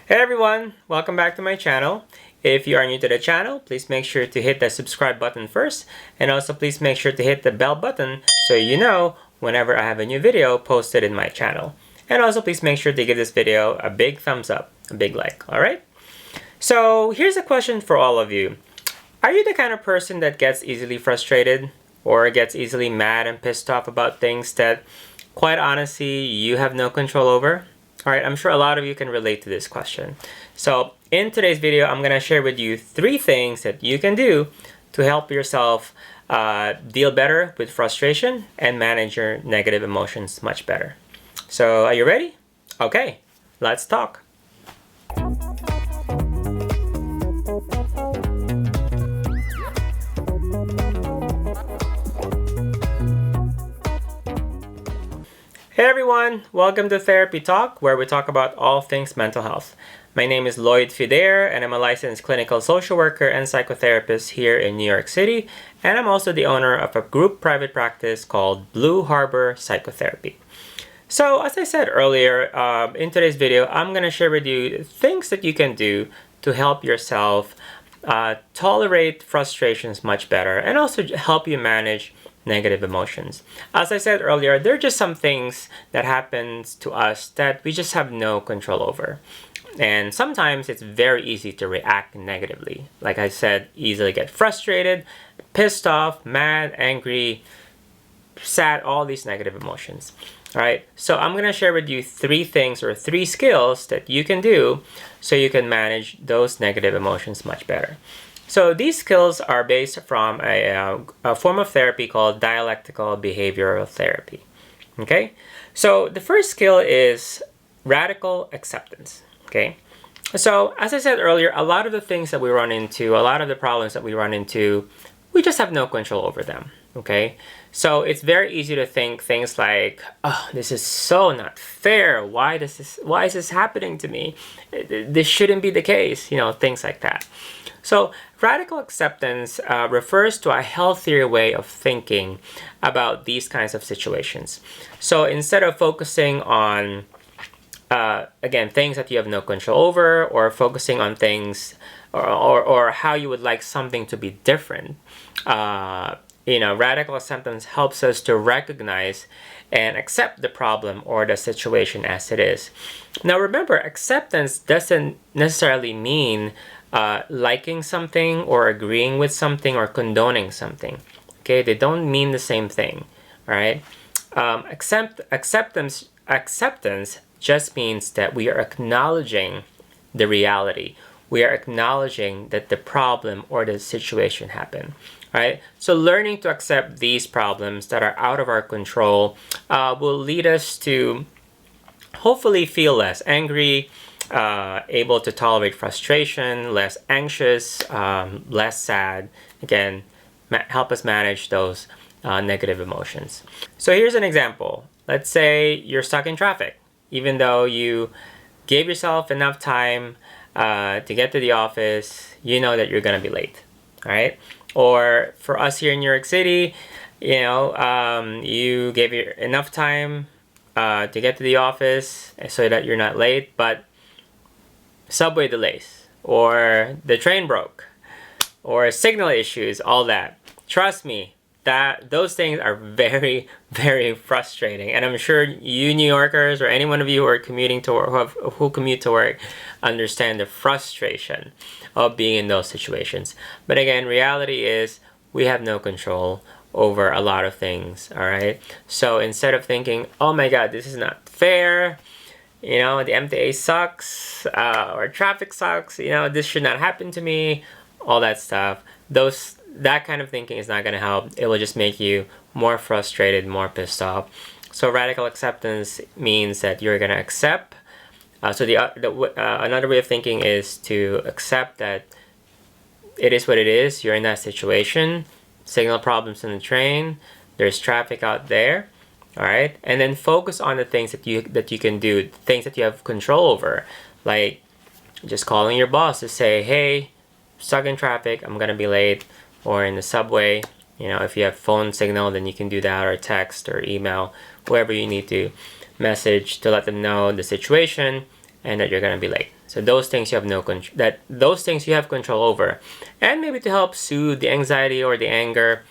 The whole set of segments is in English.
Hey everyone, welcome back to my channel. If you are new to the channel, please make sure to hit the subscribe button first, and also please make sure to hit the bell button so you know whenever I have a new video posted in my channel. And also please make sure to give this video a big thumbs up, a big like, alright? So here's a question for all of you. Are you the kind of person that gets easily frustrated or gets easily mad and pissed off about things that, quite honestly, you have no control over? Alright, I'm sure a lot of you can relate to this question. So in today's video, I'm going to share with you 3 things that you can do to help yourself deal better with frustration and manage your negative emotions much better. So are you ready? Okay, let's talk. Hey everyone, welcome to Therapy Talk, where we talk about all things mental health. My name is Lloyd Fider, and I'm a licensed clinical social worker and psychotherapist here in New York City, and I'm also the owner of a group private practice called Blue Harbor Psychotherapy. So as I said earlier, in today's video, I'm going to share with you things that you can do to help yourself tolerate frustrations much better and also help you manage negative emotions. As I said earlier, there are just some things that happens to us that we just have no control over. And sometimes it's very easy to react negatively. Like I said, easily get frustrated, pissed off, mad, angry, sad, all these negative emotions. All right, so I'm going to share with you 3 things or 3 skills that you can do so you can manage those negative emotions much better. So these skills are based from a form of therapy called dialectical behavioral therapy. Okay, so the first skill is radical acceptance. Okay, so as I said earlier, a lot of the things that we run into, a lot of the problems that we run into, we just have no control over them. Okay, so it's very easy to think things like, oh, this is so not fair. Why is this happening to me? This shouldn't be the case. You know, things like that. So radical acceptance refers to a healthier way of thinking about these kinds of situations. So instead of focusing on, again, things that you have no control over, or focusing on things or how you would like something to be different, radical acceptance helps us to recognize and accept the problem or the situation as it is. Now remember, acceptance doesn't necessarily mean liking something or agreeing with something or condoning something. Okay, they don't mean the same thing. All right, acceptance just means that we are acknowledging the reality. We are acknowledging that the problem or the situation happened. All right, so learning to accept these problems that are out of our control will lead us to hopefully feel less angry, able to tolerate frustration, less anxious, less sad. Again, help us manage those negative emotions. So here's an example. Let's say you're stuck in traffic, even though you gave yourself enough time to get to the office. You know that you're gonna be late. All right. Or for us here in New York City, you gave you enough time to get to the office so that you're not late, but subway delays, or the train broke, or signal issues, all that. Trust me, that those things are very, very frustrating. And I'm sure you New Yorkers or any one of you who are commuting to work, who commute to work, understand the frustration of being in those situations. But again, reality is we have no control over a lot of things. All right. So instead of thinking, oh my God, this is not fair, the MTA sucks, or traffic sucks, this should not happen to me, all that stuff. That kind of thinking is not going to help. It will just make you more frustrated, more pissed off. So radical acceptance means that you're going to accept. Another way of thinking is to accept that it is what it is. You're in that situation. Signal problems in the train. There's traffic out there. All right, and then focus on the things that you can do, things that you have control over, like just calling your boss to say, hey, stuck in traffic, I'm gonna be late. Or in the subway, if you have phone signal, then you can do that, or text or email, whoever you need to message to let them know the situation and that you're gonna be late. So those things you have those things you have control over. And maybe to help soothe the anxiety or the anger,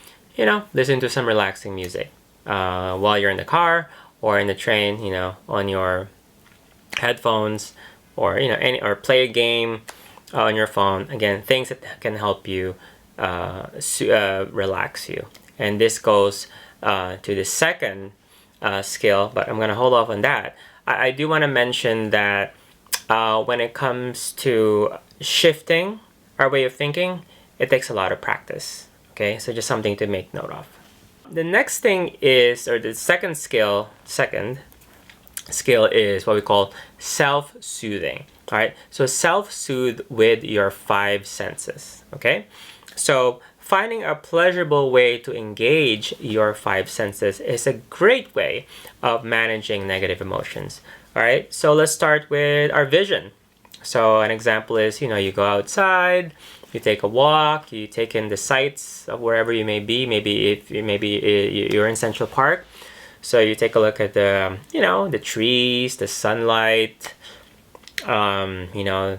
listen to some relaxing music while you're in the car or in the train, on your headphones, or or play a game on your phone. Again, things that can help you relax you. And this goes to the second skill, but I'm gonna hold off on that. I do want to mention that when it comes to shifting our way of thinking, it takes a lot of practice. Okay, so just something to make note of. The next thing is, or the second skill is what we call self-soothing. All right, so self-soothe with your 5 senses. Okay, so finding a pleasurable way to engage your 5 senses is a great way of managing negative emotions. All right, so let's start with our vision. So an example is, you go outside, you take a walk, you take in the sights of wherever you may be. Maybe you're in Central Park, so you take a look at the the trees, the sunlight, the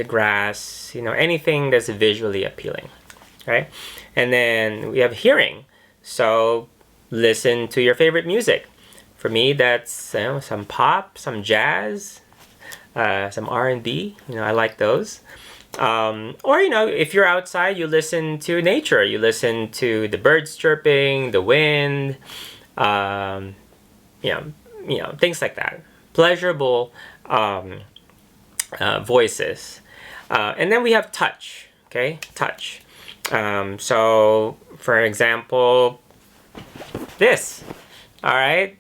grass, anything that's visually appealing, right? And then we have hearing. So listen to your favorite music. For me, that's some pop, some jazz, some R&B. I like those. Or if you're outside, you listen to nature. You listen to the birds chirping, the wind, things like that. Pleasurable voices. And then we have touch. Okay, touch. So for example, this. All right,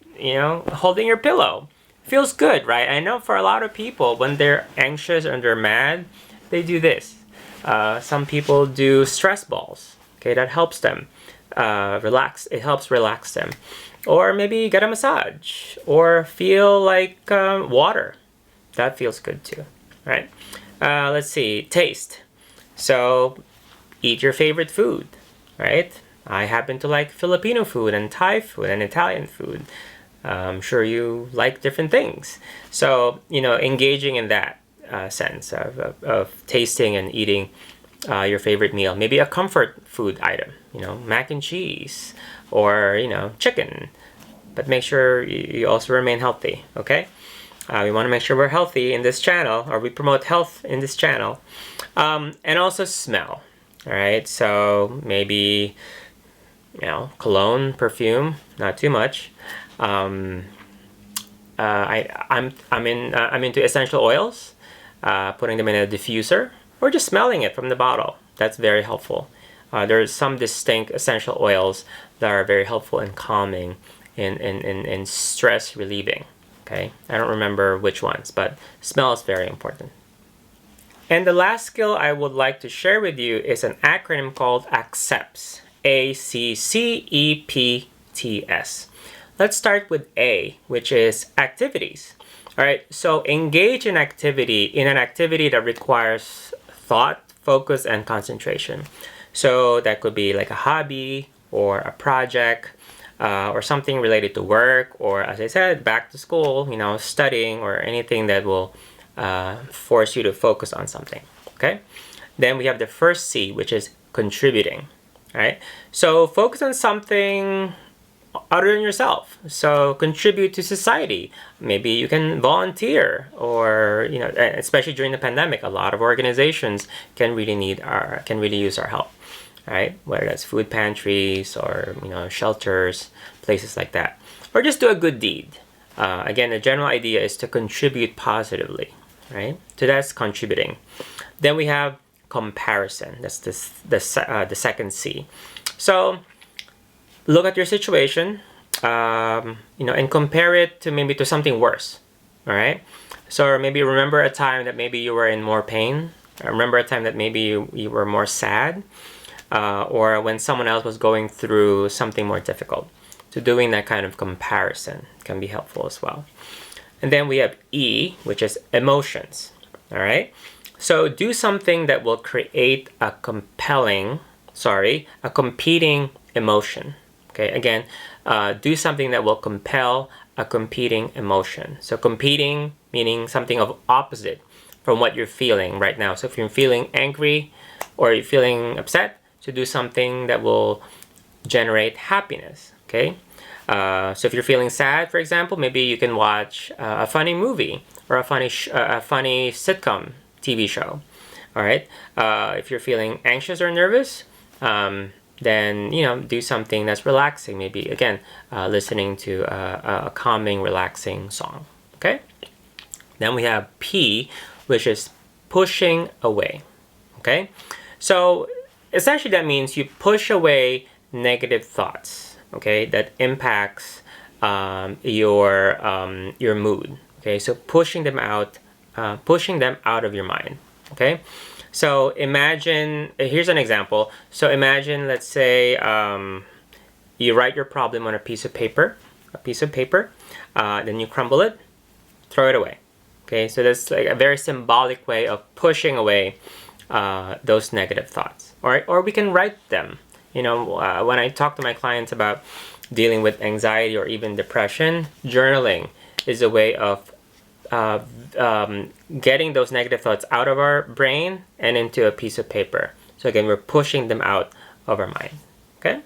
holding your pillow feels good, right? I know for a lot of people, when they're anxious and they're mad, they do this. Some people do stress balls. Okay, that helps them relax. It helps relax them. Or maybe get a massage or feel like water. That feels good too, right? Let's see, taste. So eat your favorite food, right? I happen to like Filipino food and Thai food and Italian food. I'm sure you like different things. So, engaging in that sense of tasting and eating your favorite meal. Maybe a comfort food item, mac and cheese or, chicken. But make sure you also remain healthy, okay? We want to make sure we're healthy in this channel, or we promote health in this channel. And also smell, all right? So maybe, cologne, perfume, not too much. I'm into essential oils, putting them in a diffuser, or just smelling it from the bottle. That's very helpful. There's some distinct essential oils that are very helpful in calming and stress relieving. Okay, I don't remember which ones, but smell is very important. And the last skill I would like to share with you is an acronym called ACCEPTS. ACCEPTS. Let's start with A, which is activities. All right, so engage in an activity that requires thought, focus, and concentration. So that could be like a hobby or a project, or something related to work, or as I said, back to school, studying, or anything that will force you to focus on something. Okay, then we have the first C, which is contributing. All right, so focus on something other than yourself. So contribute to society. Maybe you can volunteer, or especially during the pandemic, a lot of organizations can really use our help. Right, whether that's food pantries or shelters, places like that, or just do a good deed. Again, the general idea is to contribute positively, right? So that's contributing. Then we have comparison. That's the second C. So look at your situation, and compare it to maybe to something worse. All right. So maybe remember a time that maybe you were in more pain. Remember a time that maybe you were more sad. Or when someone else was going through something more difficult. So doing that kind of comparison can be helpful as well. And then we have E, which is emotions. All right. So do something that will create a competing emotion. Okay. Again, do something that will compel a competing emotion. So competing meaning something of opposite from what you're feeling right now. So if you're feeling angry or you're feeling upset, so do something that will generate happiness, okay? So if you're feeling sad, for example, maybe you can watch a funny movie or a funny sitcom TV show. All right. If you're feeling anxious or nervous, then do something that's relaxing. Maybe again, listening to a calming, relaxing song. Okay. Then we have P, which is pushing away. Okay. So essentially, that means you push away negative thoughts. Okay, that impacts your mood. Okay, so pushing them out of your mind. Okay, so imagine, here's an example. So imagine, let's say, you write your problem on a piece of paper, then you crumble it, throw it away. Okay, so that's like a very symbolic way of pushing away those negative thoughts. Or we can write them. When I talk to my clients about dealing with anxiety or even depression, journaling is a way of getting those negative thoughts out of our brain and into a piece of paper. So again, we're pushing them out of our mind. Okay?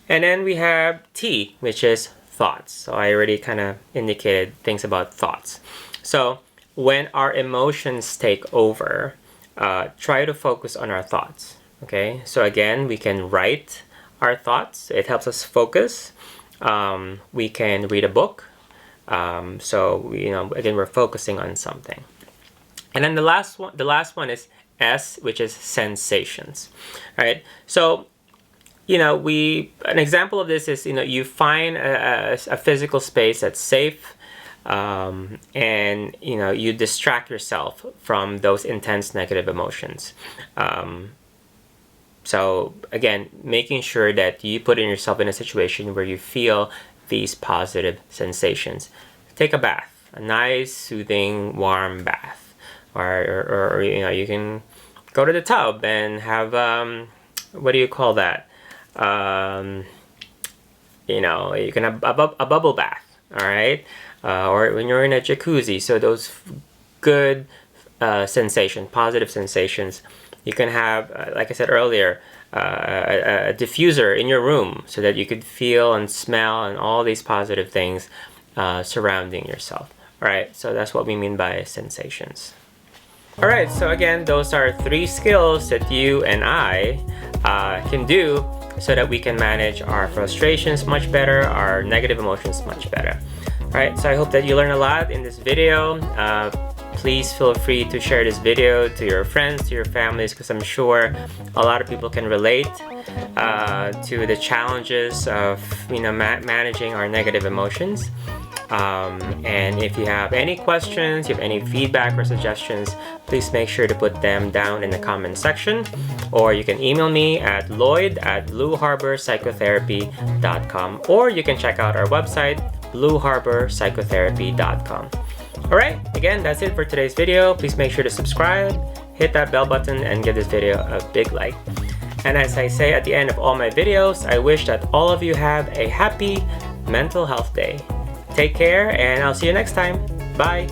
And then we have T, which is thoughts. So I already kind of indicated things about thoughts. So when our emotions take over, try to focus on our thoughts. Okay, so again, we can write our thoughts. It helps us focus. We can read a book. So again, we're focusing on something. And then the last one is S, which is sensations. All right. So an example of this is you find a physical space that's safe, and you distract yourself from those intense negative emotions. So again, making sure that you put yourself in a situation where you feel these positive sensations. Take a bath, a nice, soothing, warm bath, or you can go to the tub and have what do you call that? You can have a bubble bath, all right? Or when you're in a jacuzzi. So those good positive sensations. You can have, like I said earlier, a diffuser in your room so that you could feel and smell and all these positive things surrounding yourself. All right, so that's what we mean by sensations. All right, so again, those are 3 skills that you and I can do so that we can manage our frustrations much better, our negative emotions much better. All right, so I hope that you learned a lot in this video. Please feel free to share this video to your friends, to your families, because I'm sure a lot of people can relate to the challenges of managing our negative emotions. And if you have any questions, you have any feedback or suggestions, please make sure to put them down in the comment section, or you can email me at lloyd@blueharborpsychotherapy.com, or you can check out our website, blueharborpsychotherapy.com. Alright, again, that's it for today's video. Please make sure to subscribe, hit that bell button, and give this video a big like. And as I say at the end of all my videos, I wish that all of you have a happy mental health day. Take care, and I'll see you next time. Bye!